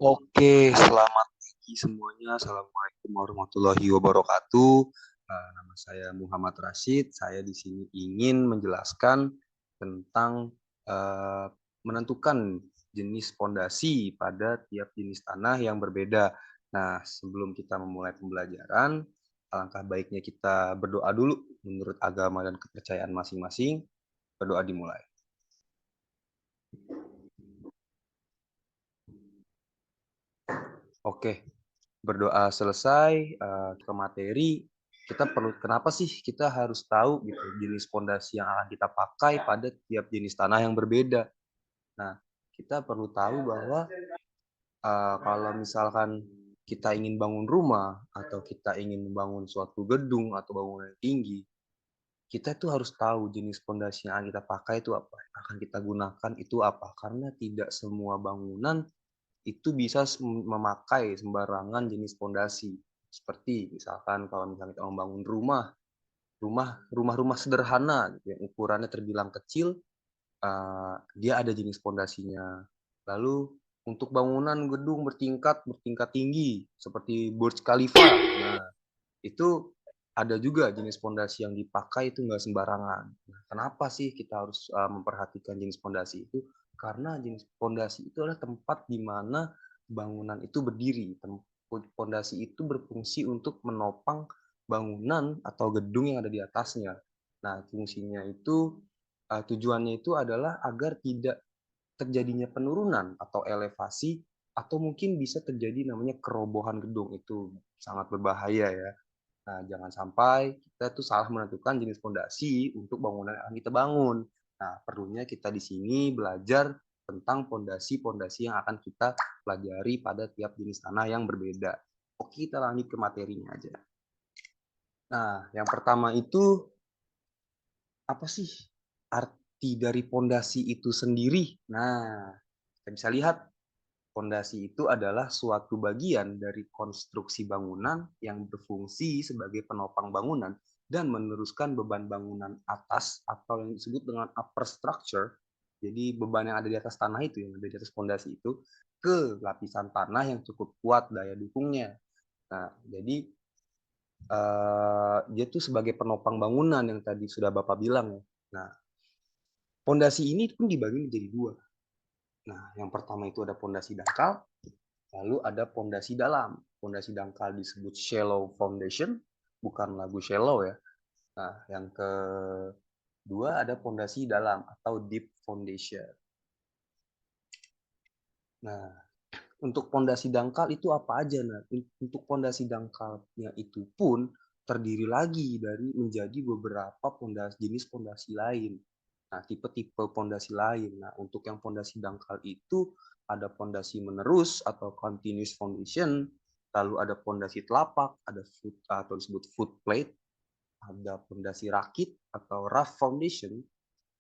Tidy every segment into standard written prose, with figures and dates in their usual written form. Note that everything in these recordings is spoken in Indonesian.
Oke, selamat pagi semuanya. Assalamualaikum warahmatullahi wabarakatuh. Nama saya Muhammad Rashid. Saya di sini ingin menjelaskan tentang eh, menentukan jenis pondasi pada tiap jenis tanah yang berbeda. Nah, sebelum kita memulai pembelajaran, alangkah baiknya kita berdoa dulu menurut agama dan kepercayaan masing-masing. Berdoa dimulai. Oke. Berdoa selesai ke materi, kita perlu kenapa sih kita harus tahu gitu jenis pondasi yang akan kita pakai pada tiap jenis tanah yang berbeda. Nah, kita perlu tahu bahwa kalau misalkan kita ingin bangun rumah atau kita ingin membangun suatu gedung atau bangunan yang tinggi, kita tuh harus tahu jenis pondasi yang akan kita pakai itu apa, akan kita gunakan itu apa, karena tidak semua bangunan itu bisa memakai sembarangan jenis pondasi. Seperti misalkan kalau misalnya kita membangun rumah-rumah sederhana gitu, yang ukurannya terbilang kecil, dia ada jenis pondasinya. Lalu untuk bangunan gedung bertingkat tinggi seperti Burj Khalifa, nah itu ada juga jenis pondasi yang dipakai itu nggak sembarangan. Nah, kenapa sih kita harus memperhatikan jenis pondasi itu? Karena jenis pondasi itu adalah tempat di mana bangunan itu berdiri. Pondasi itu berfungsi untuk menopang bangunan atau gedung yang ada di atasnya. Nah, fungsinya itu tujuannya itu adalah agar tidak terjadinya penurunan atau elevasi atau mungkin bisa terjadi namanya kerobohan gedung. Itu sangat berbahaya ya. Nah, jangan sampai kita tuh salah menentukan jenis fondasi untuk bangunan yang akan kita bangun. Nah, perlunya kita di sini belajar tentang fondasi-fondasi yang akan kita pelajari pada tiap jenis tanah yang berbeda. Oke, kita lanjut ke materinya aja. Nah, yang pertama itu apa sih arti dari fondasi itu sendiri? Nah, kita bisa lihat fondasi itu adalah suatu bagian dari konstruksi bangunan yang berfungsi sebagai penopang bangunan dan meneruskan beban bangunan atas atau yang disebut dengan upper structure. Jadi beban yang ada di atas tanah itu, yang ada di atas fondasi itu, ke lapisan tanah yang cukup kuat daya dukungnya. Nah, jadi dia tuh sebagai penopang bangunan yang tadi sudah Bapak bilang ya. Nah, fondasi ini pun dibagi menjadi dua. Nah, yang pertama itu ada fondasi dangkal, lalu ada pondasi dalam. Pondasi dangkal disebut shallow foundation, bukan lagu shallow ya. Nah, yang kedua ada pondasi dalam atau deep foundation. Nah, untuk pondasi dangkal itu apa aja? Nah, untuk pondasi dangkalnya itu pun terdiri lagi dari menjadi beberapa jenis pondasi lain. Nah, tipe-tipe pondasi lain. Nah, untuk yang pondasi dangkal itu ada pondasi menerus atau continuous foundation, lalu ada pondasi telapak, ada foot atau disebut foot plate, ada pondasi rakit atau rough foundation,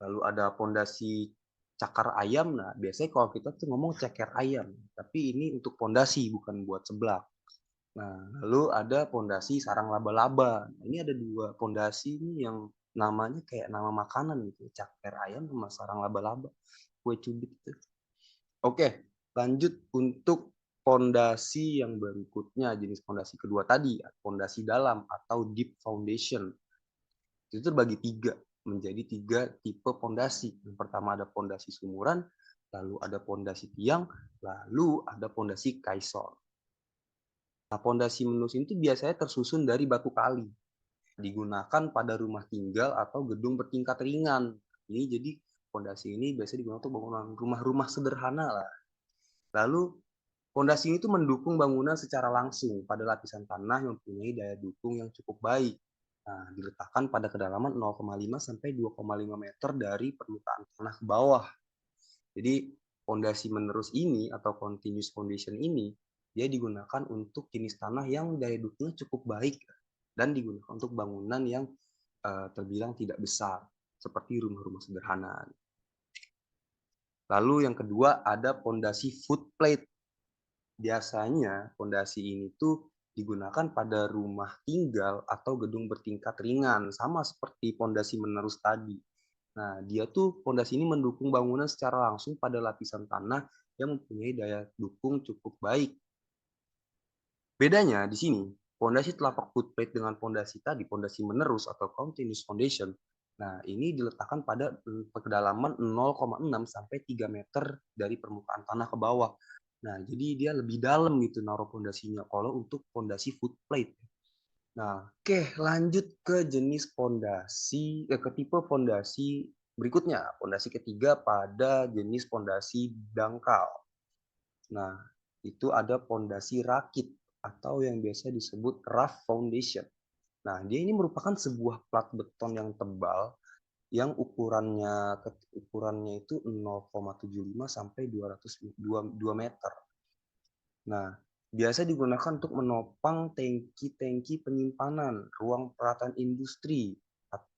lalu ada pondasi cakar ayam. Nah, biasanya kalau kita tuh ngomong ceker ayam, tapi ini untuk pondasi bukan buat seblak. Nah, lalu ada pondasi sarang laba-laba. Nah, ini ada dua pondasi ini yang namanya kayak nama makanan gitu, ceker ayam sama sarang laba-laba, kue cubit itu. Oke, lanjut untuk pondasi yang berikutnya, jenis pondasi kedua tadi, pondasi dalam atau deep foundation. Itu terbagi tiga, menjadi tiga tipe pondasi. Yang pertama ada pondasi sumuran, lalu ada pondasi tiang, lalu ada pondasi kaisor. Nah, pondasi menus ini biasanya tersusun dari batu kali, digunakan pada rumah tinggal atau gedung bertingkat ringan. Ini jadi pondasi ini biasanya digunakan untuk bangunan rumah-rumah sederhana lah. Lalu pondasi ini tuh mendukung bangunan secara langsung pada lapisan tanah yang mempunyai daya dukung yang cukup baik. Nah, diletakkan pada kedalaman 0,5 sampai 2,5 meter dari permukaan tanah ke bawah. Jadi fondasi menerus ini atau continuous foundation ini dia digunakan untuk jenis tanah yang daya dukungnya cukup baik dan digunakan untuk bangunan yang terbilang tidak besar seperti rumah-rumah sederhana. Lalu yang kedua ada fondasi foot plate. Biasanya fondasi ini tuh digunakan pada rumah tinggal atau gedung bertingkat ringan, sama seperti fondasi menerus tadi. Nah, dia tuh fondasi ini mendukung bangunan secara langsung pada lapisan tanah yang mempunyai daya dukung cukup baik. Bedanya di sini, pondasi telapak footplate dengan pondasi tadi, pondasi menerus atau continuous foundation. Nah, ini diletakkan pada kedalaman 0,6 sampai 3 meter dari permukaan tanah ke bawah. Nah, jadi dia lebih dalam gitu naruh pondasinya kalau untuk pondasi footplate. Nah, oke, lanjut ke jenis pondasi, ke tipe pondasi berikutnya. Pondasi ketiga pada jenis pondasi dangkal. Nah, itu ada pondasi rakit atau yang biasa disebut rough foundation. Nah, dia ini merupakan sebuah plat beton yang tebal yang ukurannya itu 0,75 sampai 202 meter. Nah, biasa digunakan untuk menopang tangki-tangki penyimpanan, ruang peralatan industri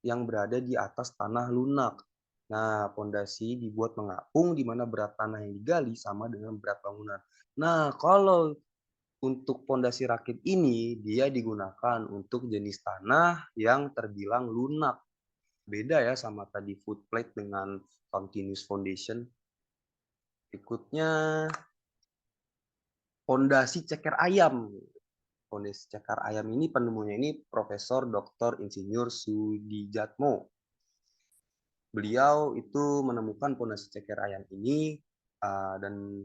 yang berada di atas tanah lunak. Nah, pondasi dibuat mengapung di mana berat tanah yang digali sama dengan berat bangunan. Nah, kalau untuk pondasi rakit ini, dia digunakan untuk jenis tanah yang terbilang lunak. Beda ya sama tadi footplate dengan continuous foundation. Berikutnya, pondasi ceker ayam. Pondasi ceker ayam ini penemunya ini Profesor Dr. Insinyur Sudijatmo. Beliau itu menemukan pondasi ceker ayam ini dan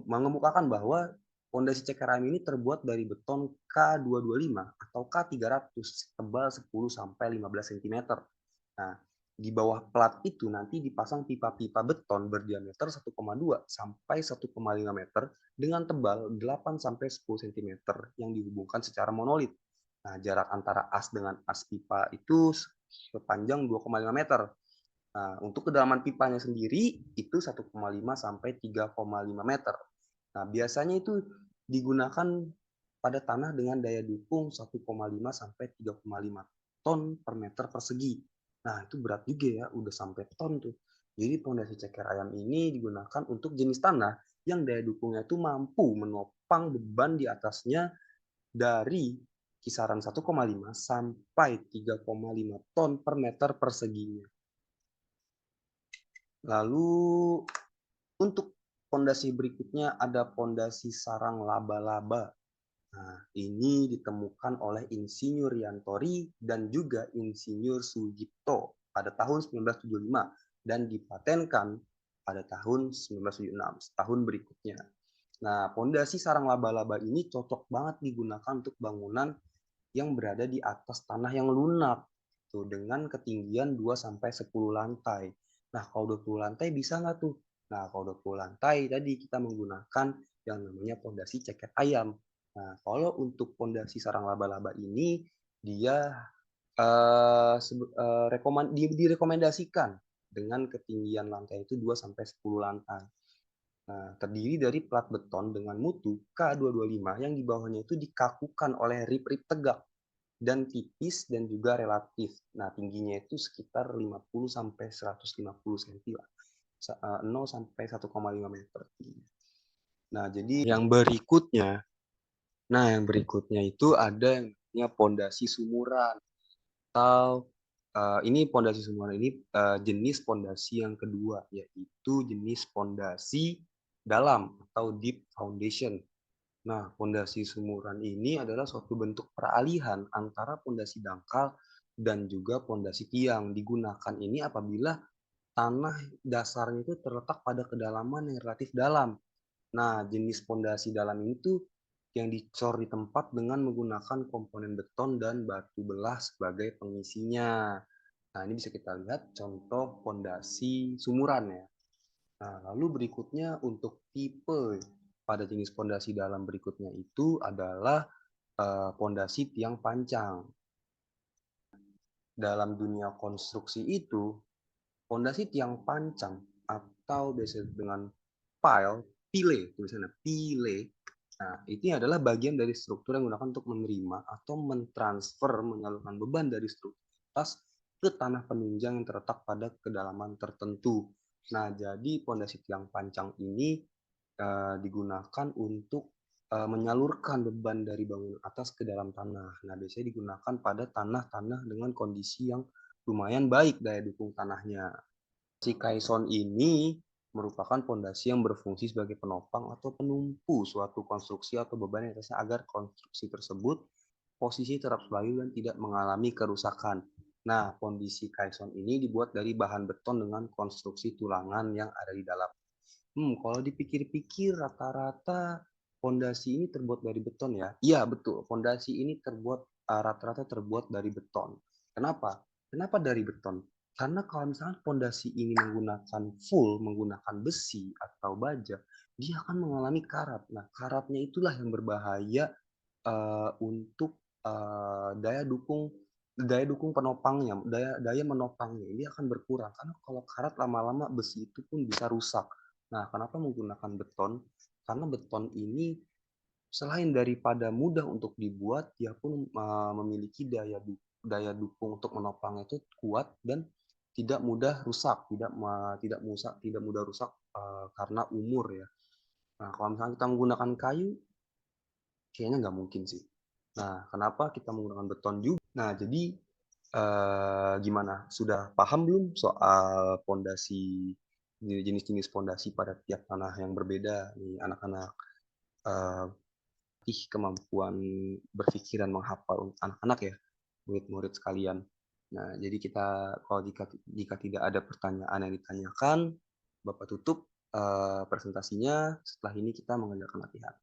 mengemukakan bahwa pondasi ceker ayam ini terbuat dari beton K225 atau K300 tebal 10 sampai 15 cm. Nah, di bawah plat itu nanti dipasang pipa-pipa beton berdiameter 1,2 sampai 1,5 meter dengan tebal 8 sampai 10 cm yang dihubungkan secara monolit. Nah, jarak antara as dengan as pipa itu sepanjang 2,5 meter. Nah, untuk kedalaman pipanya sendiri itu 1,5 sampai 3,5 meter. Nah, biasanya itu digunakan pada tanah dengan daya dukung 1,5 sampai 3,5 ton per meter persegi. Nah, itu berat juga ya, udah sampai ton tuh. Jadi pondasi ceker ayam ini digunakan untuk jenis tanah yang daya dukungnya itu mampu menopang beban di atasnya dari kisaran 1,5 sampai 3,5 ton per meter perseginya. Lalu untuk pondasi berikutnya ada pondasi sarang laba-laba. Nah, ini ditemukan oleh Insinyur Yantori dan juga Insinyur Sugito pada tahun 1975 dan dipatenkan pada tahun 1976, setahun berikutnya. Nah, pondasi sarang laba-laba ini cocok banget digunakan untuk bangunan yang berada di atas tanah yang lunak tuh dengan ketinggian 2 sampai 10 lantai. Nah, kalau 20 lantai bisa nggak tuh? Nah, kalau 20 lantai tadi kita menggunakan yang namanya pondasi ceket ayam. Nah, kalau untuk pondasi sarang laba-laba ini dia direkomendasikan dengan ketinggian lantai itu 2 sampai 10 lantai. Nah, terdiri dari plat beton dengan mutu K225 yang di bawahnya itu dikakukan oleh rip-rip tegak dan tipis dan juga relatif. Nah, tingginya itu sekitar 50 sampai 150 cm lah. 0 sampai 1,5 meter. Nah, jadi yang berikutnya itu ada yang namanya pondasi sumuran atau ini pondasi sumuran ini jenis pondasi yang kedua yaitu jenis pondasi dalam atau deep foundation. Nah, pondasi sumuran ini adalah suatu bentuk peralihan antara pondasi dangkal dan juga pondasi tiang. Digunakan ini apabila tanah dasarnya itu terletak pada kedalaman yang relatif dalam. Nah, jenis pondasi dalam ini tuh yang dicor di tempat dengan menggunakan komponen beton dan batu belah sebagai pengisinya. Nah, ini bisa kita lihat contoh pondasi sumuran ya. Nah, lalu berikutnya untuk tipe pada jenis pondasi dalam berikutnya itu adalah pondasi tiang pancang. Dalam dunia konstruksi itu, pondasi tiang pancang atau biasa dengan pile, tulisannya pile. Nah, ini adalah bagian dari struktur yang digunakan untuk menerima atau mentransfer, menyalurkan beban dari struktur atas ke tanah penunjang yang terletak pada kedalaman tertentu. Nah, jadi pondasi tiang pancang ini digunakan untuk menyalurkan beban dari bangunan atas ke dalam tanah. Nah, biasanya digunakan pada tanah-tanah dengan kondisi yang lumayan baik daya dukung tanahnya. Si Kaison ini merupakan pondasi yang berfungsi sebagai penopang atau penumpu suatu konstruksi atau beban yang atasnya agar konstruksi tersebut posisi tetap stabil dan tidak mengalami kerusakan. Nah, kondisi kaisson ini dibuat dari bahan beton dengan konstruksi tulangan yang ada di dalam. Kalau dipikir-pikir rata-rata pondasi ini terbuat dari beton ya? Iya betul, pondasi ini rata-rata terbuat dari beton. Kenapa? Kenapa dari beton? Karena kalau misalnya pondasi ini menggunakan besi atau baja, dia akan mengalami karat. Nah, karatnya itulah yang berbahaya untuk daya dukung penopangnya, daya menopangnya ini akan berkurang karena kalau karat lama-lama besi itu pun bisa rusak. Nah, kenapa menggunakan beton? Karena beton ini selain daripada mudah untuk dibuat, dia pun memiliki daya dukung untuk menopangnya itu kuat dan tidak mudah rusak, tidak mudah rusak karena umur ya. Nah, kalau misalnya kita menggunakan kayu, kayaknya nggak mungkin sih. Nah, kenapa kita menggunakan beton juga? Nah, jadi gimana? Sudah paham belum soal pondasi, jenis-jenis pondasi pada tiap tanah yang berbeda nih anak-anak eh, kemampuan berpikir dan menghafal anak-anak ya, murid-murid sekalian. Nah, jadi kita kalau jika tidak ada pertanyaan yang ditanyakan, Bapak tutup presentasinya. Setelah ini kita mengerjakan latihan.